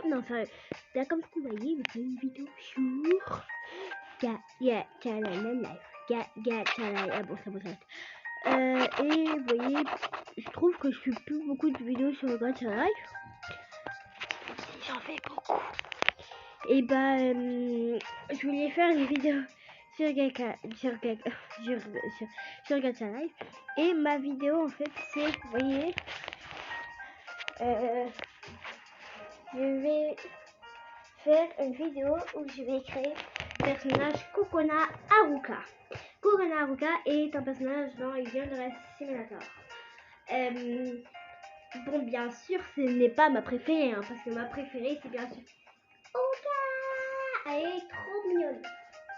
Non, sérieux. Là, comme vous voyez, c'est une vidéo sur Gacha Life. Gacha Life. Ah bon, ça vous arrête. Et vous voyez, je trouve que je fais plus beaucoup de vidéos sur Gacha Life. J'en fais beaucoup. Et bah, je voulais faire une vidéo sur Gacha Life. Et ma vidéo, en fait, c'est, vous voyez, je vais faire une vidéo où je vais créer le personnage Kokona Haruka. Kokona Haruka est un personnage dans Yandere Simulator. Bon, bien sûr, ce n'est pas ma préférée, hein, parce que ma préférée, c'est bien sûr Oka. Elle est trop mignonne.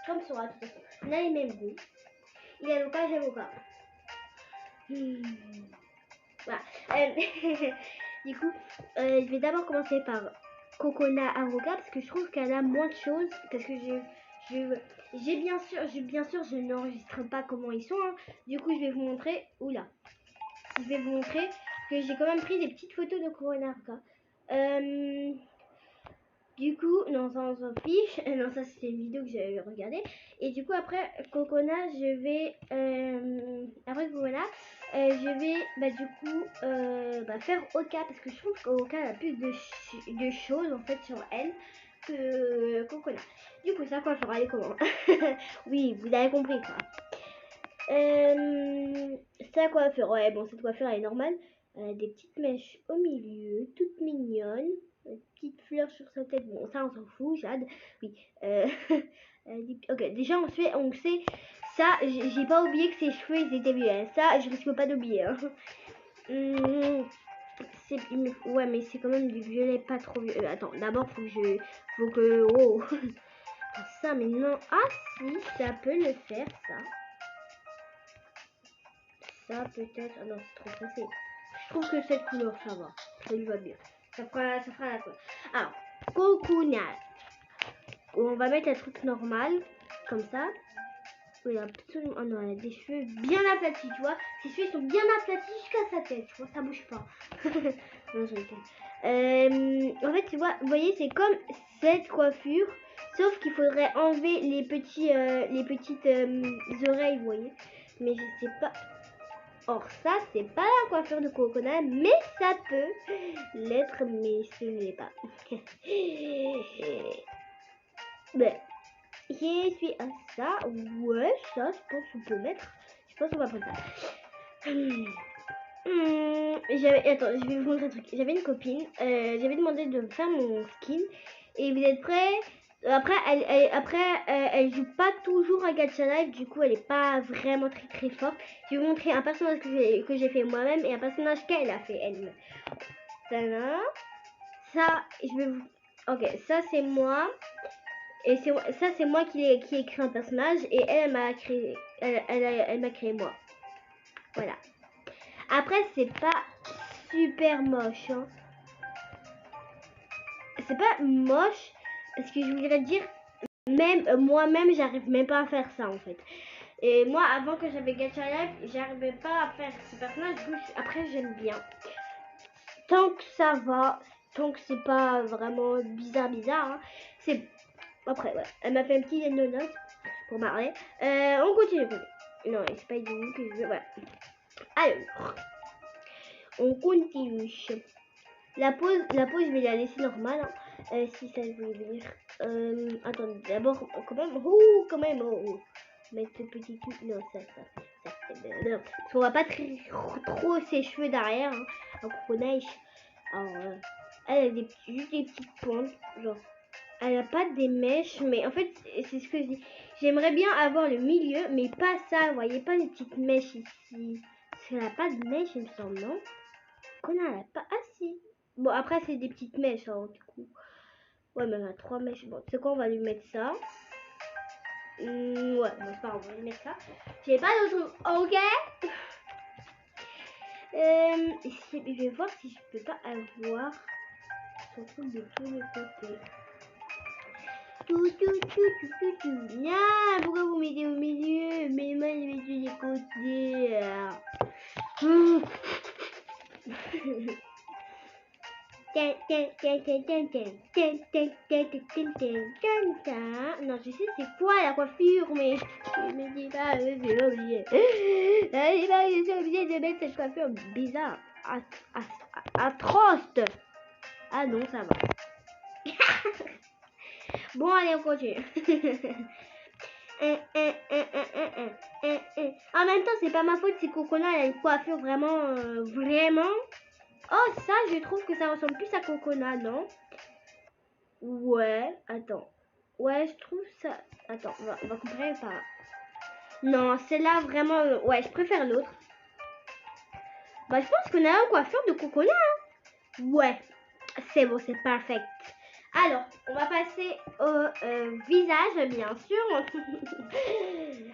Comme Sora, de toute façon. On a les mêmes goûts. Il a Oka, j'aime Oka. Voilà. Du coup, je vais d'abord commencer par Kokona Haruka parce que je trouve qu'elle a moins de choses. Parce que j'ai bien sûr, je n'enregistre pas comment ils sont. Hein. Du coup, je vais vous montrer. Oula. Je vais vous montrer que j'ai quand même pris des petites photos de Kokona Haruka. Du coup, non, ça on s'en fiche. Non, ça c'était une vidéo que j'avais regardée. Et du coup, après Kokona, je vais. Après Kokona, je vais du coup faire Oka parce que je trouve qu'Oka a plus de choses en fait sur elle que Kokona. Du coup, ça coiffeur, elle est comment? Oui, vous avez compris quoi. Sa coiffure, ouais, bon, cette coiffure elle est normale. Elle a des petites mèches au milieu, toutes mignonnes. Une petite fleur sur sa tête, bon, ça on s'en fout, Jade. Oui. Ok, déjà on sait. Ça, j'ai pas oublié que ses cheveux ils étaient violets. Ça, je risque pas d'oublier. Hein. Ouais, mais c'est quand même du violet, pas trop violet. Attends, d'abord faut que. Oh. Ça, mais non. Ah si, ça peut le faire, ça. Ça peut-être. Ah non, c'est trop foncé. Je trouve que cette couleur, ça va. Ça lui va bien. Ça fera la couleur. Alors, Kokuna. On va mettre un truc normal. Comme ça. Oui, absolument. Oh non, elle a des cheveux bien aplatis, tu vois. Ses cheveux sont bien aplatis jusqu'à sa tête, tu vois. Ça bouge pas. Non, en fait, tu vois, vous voyez, c'est comme cette coiffure. Sauf qu'il faudrait enlever les petites oreilles, vous voyez. Mais je sais pas. Or ça, c'est pas la coiffure de Kokona, mais ça peut l'être, mais ce n'est pas. Ben, je suis à ça. Ouais, ça, je pense qu'on peut mettre. Je pense qu'on va prendre ça. Attends, je vais vous montrer un truc. J'avais une copine, j'avais demandé de faire mon skin. Et vous êtes prêts? Après, elle joue pas toujours à Gacha Life, du coup, elle est pas vraiment très forte. Je vais vous montrer un personnage que j'ai fait moi-même et un personnage qu'elle a fait elle-même. Ça, je vais vous. Ok, ça c'est moi. Et ça c'est moi qui ai créé un personnage et elle m'a créé. Elle m'a créé moi. Voilà. Après, c'est pas super moche. Hein. C'est pas moche parce que je voudrais dire. Même moi-même, j'arrive même pas à faire ça en fait. Et moi, avant que j'avais Gacha Life, j'arrivais pas à faire ce personnage. Après, j'aime bien. Tant que ça va, tant que c'est pas vraiment bizarre, hein, c'est. Après, ouais. Elle m'a fait un petit note pour parler. On continue. Non, c'est pas une que je veux. Voilà. Alors, on continue. La pause, je vais la laisser normale. Hein. Si ça veut dire. Attendez, d'abord, quand même. Oh. Mettre ce petit truc. Non, ça. Non. Parce qu'on va pas trop ses cheveux derrière. Hein. Alors, alors elle a juste des petites pointes. Genre, elle a pas des mèches. Mais en fait, c'est ce que je dis. J'aimerais bien avoir le milieu, mais pas ça. Vous voyez, pas les petites mèches ici. Parce qu'elle a pas de mèches, il me semble, non? Qu'on a pas. Ah si. Bon, après, c'est des petites mèches, hein, du coup. Ouais, mais elle a 3 mèches. Bon, c'est quoi, on va lui mettre ça. Ouais, bon, c'est pas grave, on va lui mettre ça. J'ai pas d'autre. Ok. Je vais voir si je peux pas avoir son truc de tous les côtés. Non, pourquoi vous mettez au milieu? Mais moi, je mets sur les côtés. Non, je sais c'est quoi la coiffure, mais je me dis pas, j'ai oublié. J'ai oublié de mettre cette coiffure bizarre, atroce. Ah non, ça va. Bon, allez, on continue. En même temps, c'est pas ma faute si Cocona a une coiffure vraiment, vraiment. Oh, ça, je trouve que ça ressemble plus à Cocona, non? Ouais, attends. Ouais, je trouve ça. Attends, on va comparer par. Non, celle-là, vraiment. Ouais, je préfère l'autre. Bah, je pense qu'on a une coiffure de Cocona. Hein. Ouais, c'est bon, c'est parfait. Alors, on va passer au visage, bien sûr.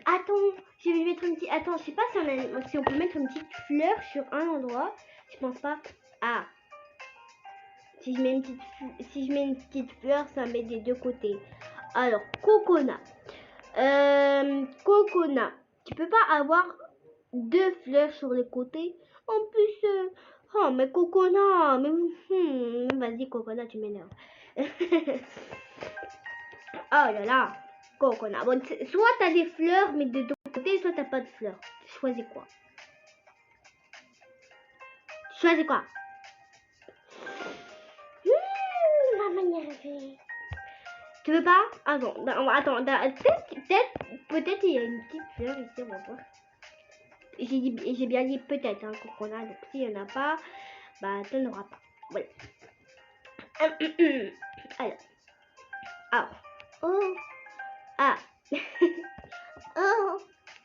Attends, je vais mettre une petite. Attends, je sais pas si on peut mettre une petite fleur sur un endroit. Je pense pas. Ah, si je mets une petite fleur, ça met des deux côtés. Alors, Cocona. Cocona. Tu peux pas avoir deux fleurs sur les côtés. En plus, oh, mais Cocona. Mais vas-y, Cocona, tu m'énerves. Oh là là, Cocona. Bon, soit t'as des fleurs, mais de ton côté, soit t'as pas de fleurs. Choisis quoi? Choisis quoi? Maman y arriver. Tu veux pas? Attends, peut-être il y a une petite fleur ici, on va voir. J'ai bien dit peut-être, hein, Cocona. Donc s'il y en a pas, bah tu n'auras pas. Voilà. Alors. Ah. Oh. Ah. Oh.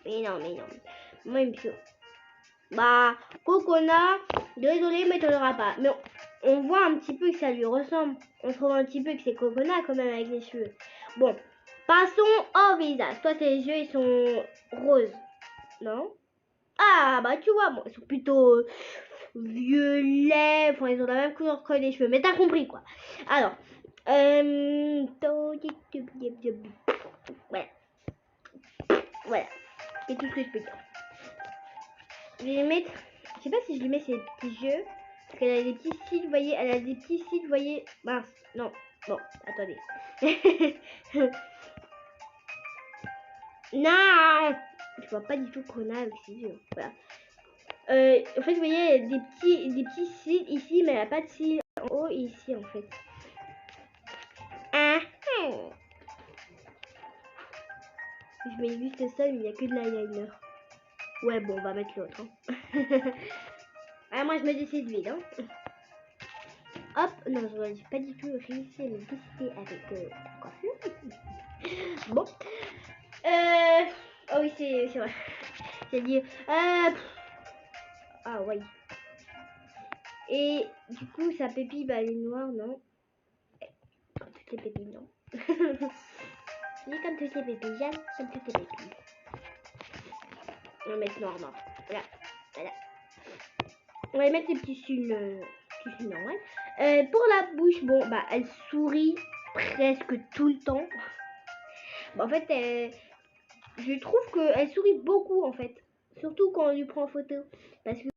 Mais non. Moi, il me faut. Bah, Cocona, désolé, mais tu n'auras pas. Mais on voit un petit peu que ça lui ressemble. On trouve un petit peu que c'est Cocona quand même avec les cheveux. Bon, passons au visage. Toi, tes yeux, ils sont roses. Non? Ah, bah tu vois, bon, ils sont plutôt violets. Enfin, ils ont la même couleur que les cheveux. Mais t'as compris, quoi. Alors, voilà. C'est tout ce que je peux dire. Je vais mettre, je sais pas si je lui mets ses petits yeux, parce qu'elle a des petits cils, vous voyez, elle a des petits cils, vous voyez, mince, non, bon, attendez. Non, je vois pas du tout qu'on a avec ses yeux, voilà. En fait, vous voyez, elle a des petits cils ici, mais elle a pas de cils en haut et ici, en fait. Je mets juste ça, mais il n'y a que de l'eyeliner. Ouais, bon, on va mettre l'autre. Hein. Ah, moi, je me décide vite, hein. Hop, non, je pas du tout réussi à me décider avec la coiffure. Bon. Oh oui, c'est vrai. J'ai dit. Ah, ouais. Et du coup, sa pépille, bah, elle est noire, non? Comme toutes les pépilles, non. Mais comme toutes les pépilles, j'aime comme toutes les pépilles. On va mettre noir. Voilà. On va mettre les petits cils normaux. Pour la bouche, bon, bah, elle sourit presque tout le temps. Bah, en fait, je trouve qu'elle sourit beaucoup, en fait. Surtout quand on lui prend en photo. Parce que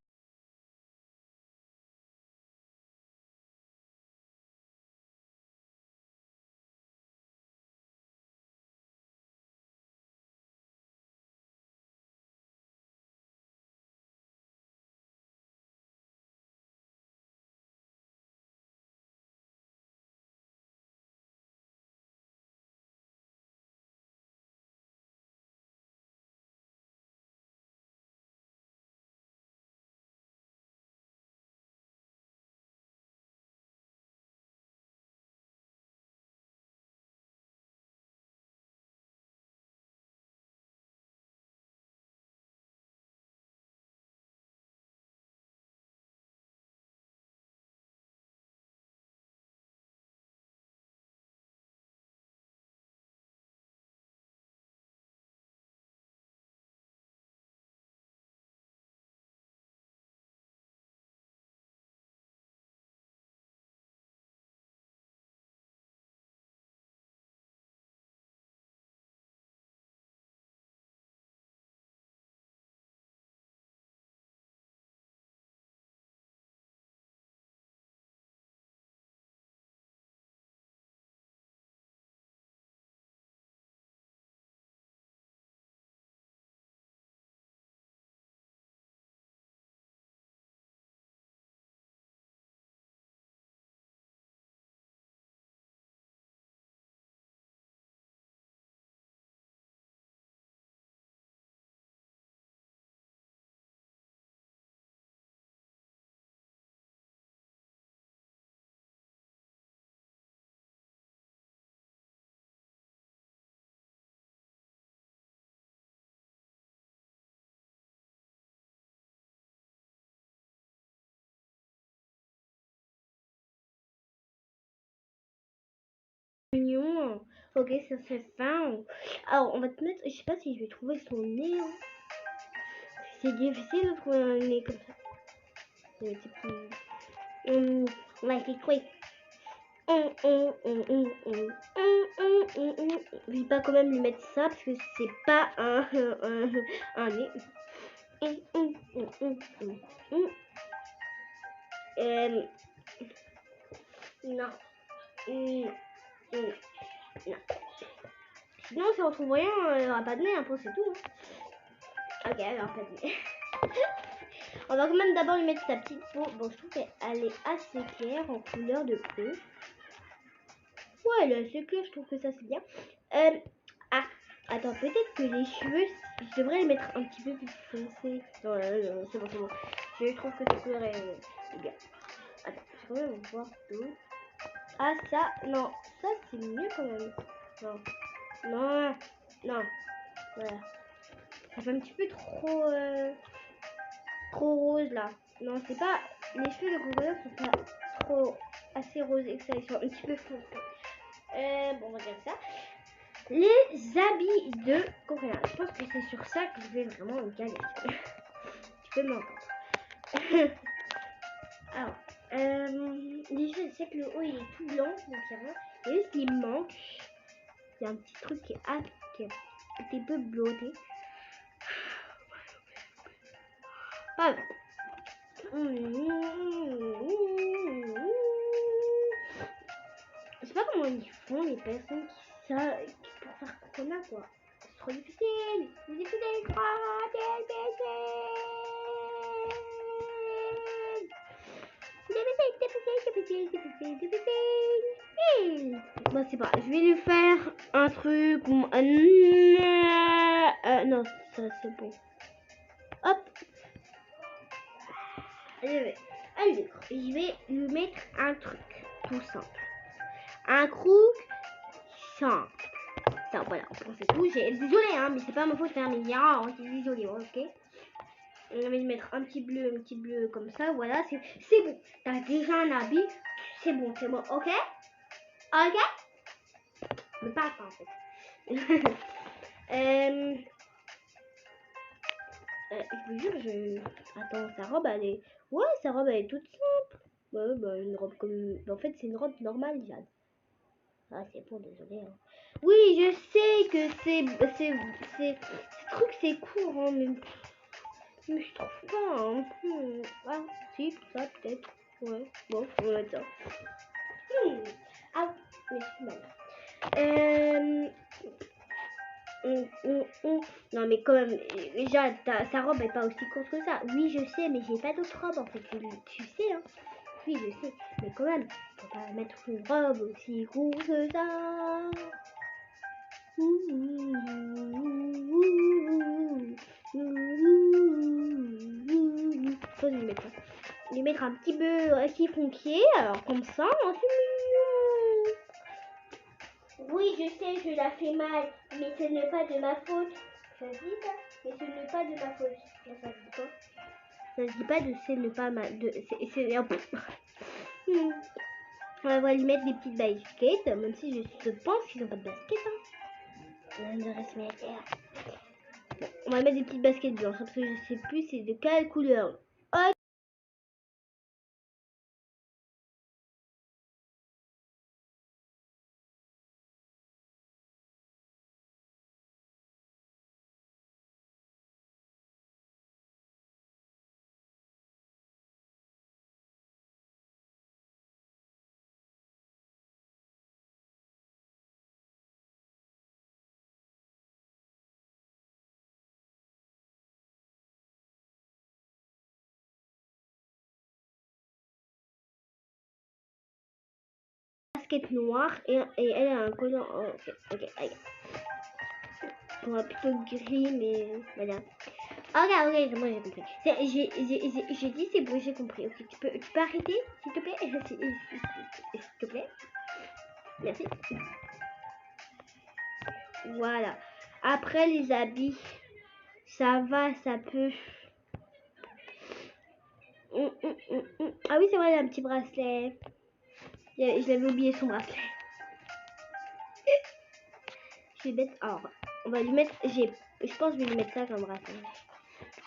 mignon. Ok, ça c'est fin. Alors, on va te mettre. Je sais pas si je vais trouver son nez. Hein. C'est difficile de trouver un nez comme ça. On va essayer de trouver. Je vais pas quand même lui mettre ça parce que c'est pas un nez. Non. Non. Sinon, si on trouve rien, il n'y aura pas de nez, après c'est tout. Hein. Ok, alors pas de nez. On va quand même d'abord lui mettre sa petite peau. Bon, je trouve qu'elle est assez claire en couleur de peau. Ouais, elle est assez claire, je trouve que ça c'est bien. Ah, attends, peut-être que les cheveux, je devrais les mettre un petit peu plus foncés. Non, c'est bon, c'est bon. Je trouve que cette couleur est bien. Attends, je vais quand même voir d'autres. Ah, ça, non, ça c'est mieux quand même. Non, non, non, voilà. Ça fait un petit peu trop rose là. Non, c'est pas. Les cheveux de crocodile sont pas trop assez rosés que ça, ils sont un petit peu foncés. Bon, on va dire ça. Les habits de Coréen. Je pense que c'est sur ça que je vais vraiment me galérer. Tu peux m'entendre. Alors, déjà, je sais que le haut il est tout blanc, donc il y a rien. Et juste, il manque. Il y a un petit truc qui est un petit peu blotté. Ah. Je sais pas comment ils font les personnes qui savent pour faire Corona quoi. C'est trop difficile. C'est difficile. Bon, c'est pas. Je vais lui faire un truc. Non, ça c'est bon. Hop. Allez, je vais lui mettre un truc tout simple. Un croc simple. Ça, voilà, c'est tout. Désolé, hein, mais c'est pas ma faute, hein, mais c'est désolé, ok. On va lui mettre un petit bleu comme ça, voilà, c'est bon. T'as déjà un habit, c'est bon, ok? Ok? Mais pas ça en fait. Je vous jure, Attends, sa robe, elle est... Ouais, sa robe, elle est toute simple. Ouais, bah, une robe comme... En fait, c'est une robe normale, Jade. Ah, c'est bon, désolé. Hein. Oui, je sais que ce truc, c'est court, hein, mais je trouve pas. Hein. Ah, si, ça, peut-être. Ouais, bon, on va mettre ça. Ah, mais c'est mal. Non, mais quand même, déjà, sa robe est pas aussi courte que ça. Oui, je sais, mais j'ai pas d'autre robe en fait. Tu sais, hein. Oui, je sais, mais quand même, faut pas mettre une robe aussi courte que ça. Faut lui mettre ça. Lui mettre un petit peu chiffon pied, alors comme ça, hein, c'est mignon. Oui, je sais, je la fais mal, mais ce n'est pas de ma faute. Ça se dit ça? Mais ce n'est pas de ma faute. Non, ça se dit quoi? Ça se dit pas de ce n'est pas ma... On va lui mettre des petites baskets, même si je pense qu'ils n'ont pas de basket. Hein. Bon, on va mettre des petites baskets blanches, parce que je sais plus c'est de quelle couleur. Oh, basket noire et elle a un collant. Oh, ok, allez. On va plutôt gris, mais voilà. Ok, c'est bon, j'ai compris. J'ai dit c'est bon, j'ai compris. Ok, tu peux arrêter, s'il te plaît? S'il te plaît. Merci. Voilà. Après les habits, ça va, ça peut. Ah oui, c'est vrai, il a un petit bracelet. Je l'avais oublié son bracelet. je vais mettre... Alors, on va lui mettre... Je pense que je vais lui mettre ça comme bracelet.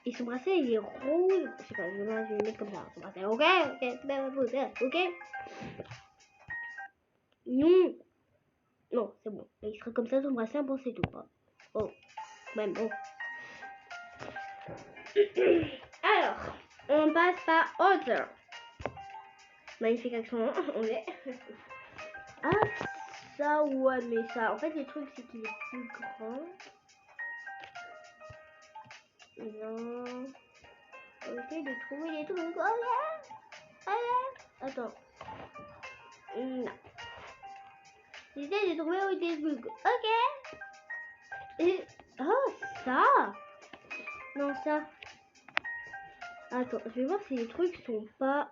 Et son bracelet, il est rouge. Je sais pas, je vais lui mettre comme ça. Son bracelet, ok? Ok? Non. Non, c'est bon. Il sera comme ça, son bracelet, bon, c'est tout. Oh, même bon. Alors, on passe par autre. Magnifique action, on est. Ah, ça, ouais, mais ça. En fait, le truc, c'est qu'il est plus grand. Non. Ok, de trouver les trucs. Attends. Non. J'essaie de trouver où était le truc. Ok. Et... Oh, ça. Non, ça. Attends, je vais voir si les trucs sont pas...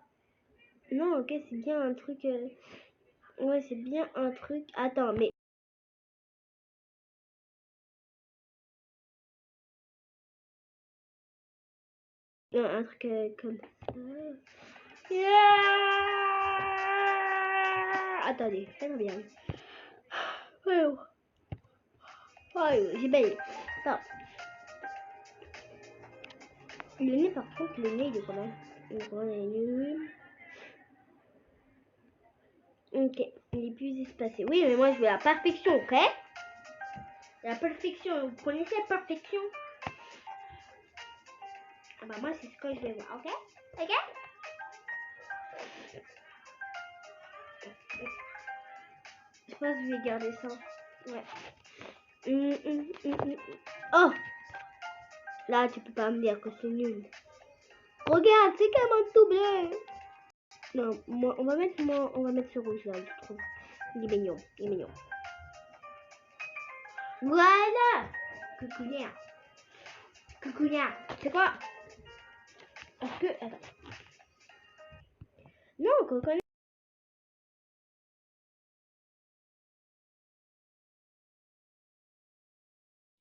Non, ok, c'est bien un truc... Ouais, c'est bien un truc... Attends, mais... Non, un truc comme ça... Attendez, ça va bien. Oh, j'ai baillé. Non. Le nez, par contre, le nez, il est comment? Il est nul. Ok, il est plus espacé. Oui, mais moi, je veux la perfection, ok? La perfection, vous connaissez la perfection? Ah bah moi, c'est ce que je vais voir, ok? Ok? Je pense que je vais garder ça. Ouais. Oh! Là, tu peux pas me dire que c'est nul. Regarde, c'est comme un tout bleu. Non, moi, on va mettre ce rouge là, je trouve. Il est mignon, il est mignon. Voilà! Coucounia. Coucounia. C'est quoi? Est-ce que... Attends. Non, Coucounia.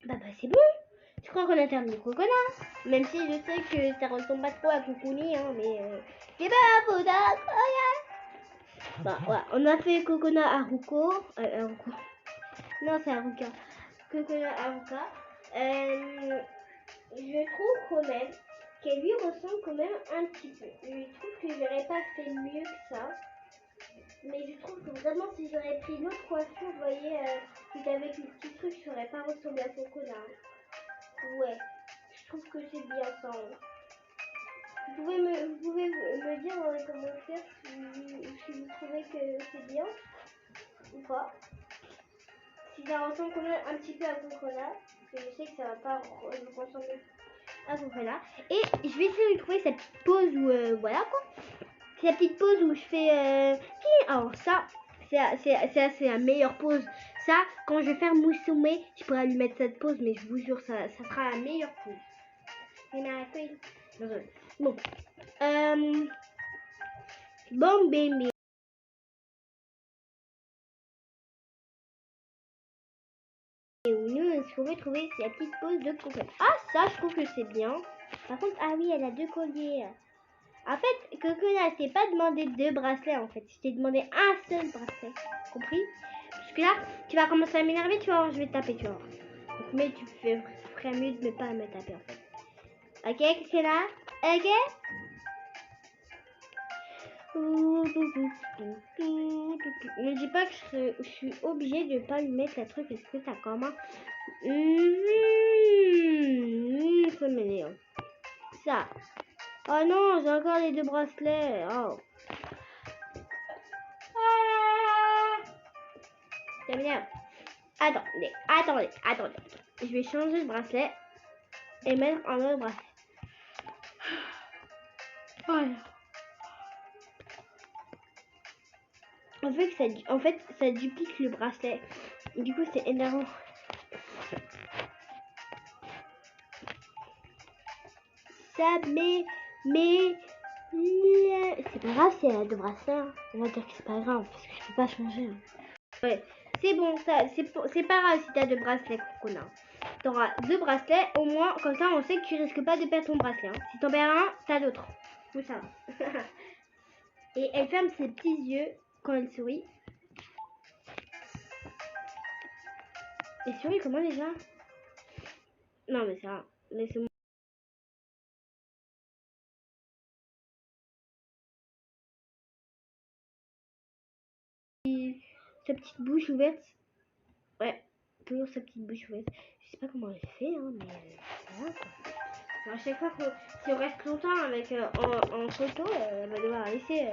Bah c'est bon. Je crois qu'on a terminé Coconut. Même si je sais que ça ressemble pas trop à Coucouni, hein, mais c'est pas la faute à Coconut. Bah ouais, on a fait Coconut Haruko. Haruko. Non, c'est Haruka. Coconut Haruka. Je trouve quand même qu'elle lui ressemble quand même un petit peu. Je trouve que j'aurais pas fait mieux que ça. Mais je trouve que vraiment si j'aurais pris une autre coiffure, vous voyez, avec les petits trucs, je n'aurais pas ressemblé à Coconut. Ouais, je trouve que c'est bien ça. Vous pouvez me dire dans les commentaires si vous trouvez que c'est bien ou pas. Si ça ressemble quand même un petit peu à Coconut, parce que je sais que ça va pas ressembler à Coconut. Et je vais essayer de trouver cette petite pose où, voilà quoi. C'est la petite pose où je fais... Alors ça, c'est la meilleure pose. Ça, quand je vais faire Musume, je pourrais lui mettre cette pose, mais je vous jure, ça sera la meilleure pose. Bon. Bon, bébé. Et nous, ce qu'on veut trouver, c'est la petite pose de Coconut. Ah, ça, je trouve que c'est bien. Par contre, ah oui, elle a 2 colliers. En fait, Coconut, je t'ai pas demandé 2 bracelets, en fait. Je t'ai demandé un seul bracelet. Compris? Parce que là, tu vas commencer à m'énerver, tu vas voir, je vais te taper, tu vas voir. Donc, mais tu ferais mieux de ne pas me taper, en fait. Ok, Coconut? Ok? Ne dis pas que je suis obligée de pas lui mettre la truc parce que ça commence. Ça m'énerve. Ça. Oh non, j'ai encore les 2 bracelets. Oh. Ça m'énerve. Attendez. Je vais changer de bracelet et mettre un autre bracelet. Voilà. En fait, ça duplique le bracelet. Du coup, c'est énervant. Ça, mais c'est pas grave si elle a 2 bracelets. Hein. On va dire que c'est pas grave parce que je peux pas changer. Hein. Ouais, c'est bon, ça, c'est pas grave si t'as 2 bracelets, Coconut. T'auras 2 bracelets, au moins, comme ça, on sait que tu risques pas de perdre ton bracelet. Hein. Si t'en perds un, t'as l'autre. Tout ça. Et elle ferme ses petits yeux quand elle sourit. Et sur comment déjà? Non mais ça, laissez-moi. Sa petite bouche ouverte. Ouais, toujours sa petite bouche ouverte. Je sais pas comment elle fait, hein, mais ça va quoi. Alors, à chaque fois que si on reste longtemps avec en photo, elle va devoir laisser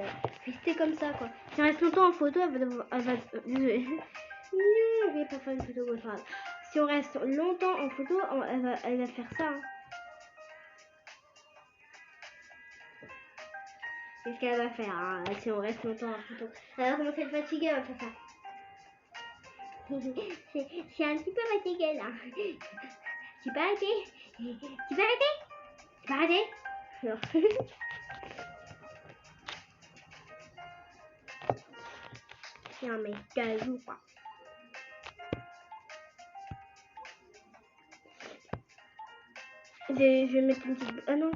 rester comme ça quoi. Si on reste longtemps en photo, elle va devoir. Désolée. Non, je vais pas faire une photo comme ça. Si on reste longtemps en photo, elle va faire ça. Hein. C'est ce qu'elle va faire hein, si on reste longtemps en photo. Elle va commencer à être fatiguée, elle va faire ça. Je suis un petit peu fatiguée là. Tu peux arrêter? Tu peux arrêter? Tu peux arrêter? Non. Non mais t'as joue quoi. Je vais mettre une petite... Ah non.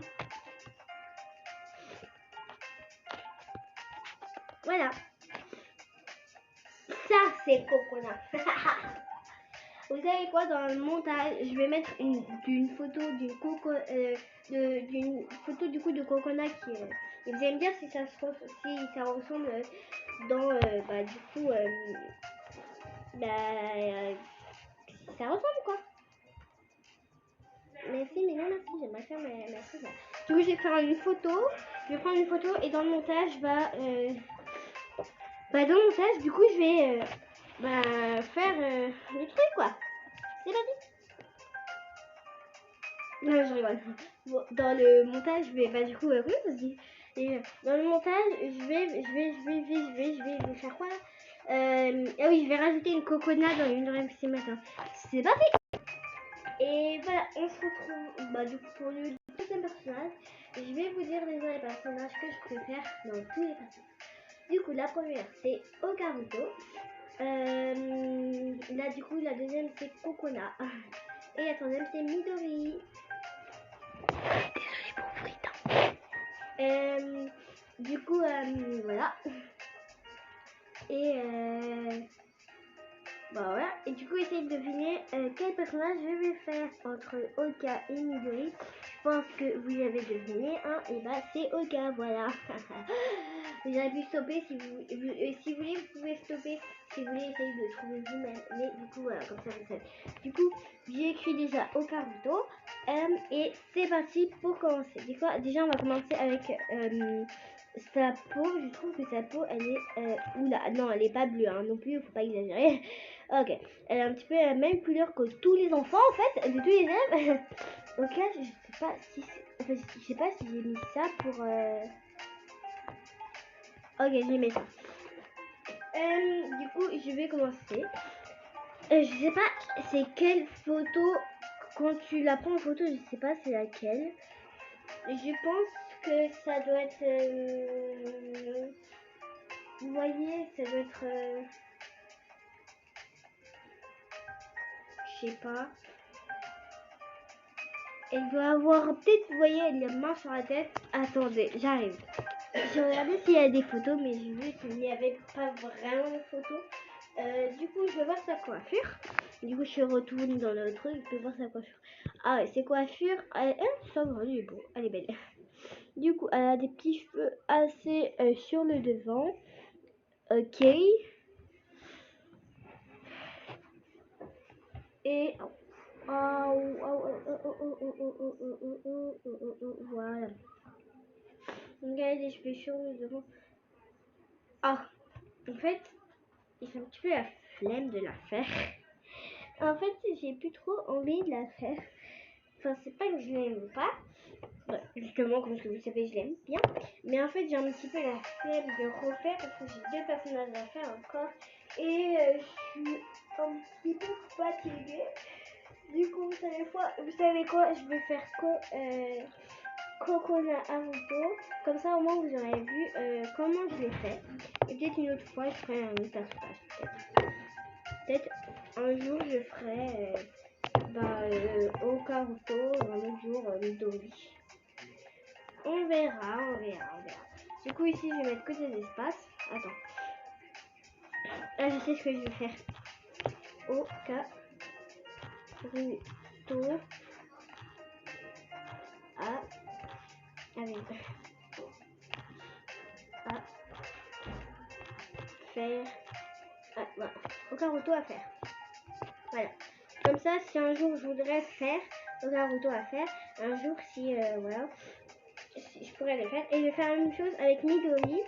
Voilà. Ça c'est coconut. Vous savez quoi, dans le montage, je vais mettre une photo d'une photo du coup de coconut qui et vous allez me dire si ça ressemble dans du coup si ça ressemble quoi. Merci, mais non merci, j'aimerais faire merci. Du coup je vais faire une photo, je vais prendre une photo et dans le montage dans le montage du coup je vais faire le truc quoi. C'est parti. Non, je rigole. Bon, dans le montage, je vais du coup, comment ça se dit? Et dans le montage, je vais faire quoi? Ah oui, je vais rajouter une coconut dans une oreille ce matin. C'est parti. Et voilà, on se retrouve du coup pour le deuxième personnage. Je vais vous dire les personnages que je préfère dans tous les personnages. Du coup, la première c'est Okaruto. Là, du coup, la deuxième c'est Kokona. Et la troisième c'est Midori. Désolée pour le bruit. Du coup, voilà. Et voilà. Et du coup, essayez de deviner quel personnage je vais faire entre Oka et Midori. Je pense que vous avez deviné, hein. Et bah, c'est Oka, voilà. Vous avez pu stopper si vous voulez, vous pouvez stopper. Si vous voulez, essayer de trouver vous-même. Mais du coup, voilà, comme ça, vous savez. Du coup, j'ai écrit déjà Okaruto. Et c'est parti pour commencer. Déjà, on va commencer avec sa peau. Je trouve que sa peau, elle est... oula, non, elle est pas bleue, hein, non plus, faut pas exagérer. Ok, elle a un petit peu la même couleur que tous les enfants, en fait, de tous les élèves. Donc là, je sais pas si... Enfin, je sais pas si j'ai mis ça pour... Ok, j'ai mis ça. Du coup, je vais commencer. Je sais pas c'est quelle photo. Quand tu la prends en photo, je sais pas c'est laquelle. Je pense que ça doit être... vous voyez, ça doit être... je sais pas. Elle doit avoir... Peut-être, vous voyez, elle a la main sur la tête. Attendez, j'arrive. J'ai regardé s'il y a des photos, mais j'ai vu qu'il n'y avait pas vraiment de photos. Du coup, je vais voir sa coiffure. Du coup, je retourne dans le truc, je peux voir sa coiffure. Ah ouais, ses coiffures, ça va, elle est beau, elle est belle. Du coup, elle a des petits cheveux assez sur le devant. Ok. Et voilà. Regardez les cheveux sur le devant. Ah, en fait, il fait un petit peu la flemme de la faire. En fait, j'ai plus trop envie de la faire. Enfin, c'est pas que je l'aime pas. Justement, comme vous savez, je l'aime bien. Mais en fait, j'ai un petit peu la flemme de refaire parce que j'ai 2 personnages à faire encore. Et je suis un petit peu fatiguée. Du coup, vous savez quoi je vais faire Coconut Naruto. Comme ça, au moins, vous aurez vu comment je l'ai fait. Et peut-être une autre fois, je ferai un autre personnage. Peut-être un jour, je ferai Okaruto, un autre jour, Midori. On verra. Du coup, ici, je vais mettre que des espaces. Attends. Là, je sais ce que je vais faire. Oka. Naruto à faire. Voilà. Aucun Naruto à faire. Voilà. Comme ça, si un jour je voudrais faire aucun Naruto à faire, un jour si voilà, je pourrais le faire. Et je vais faire la même chose avec Midori.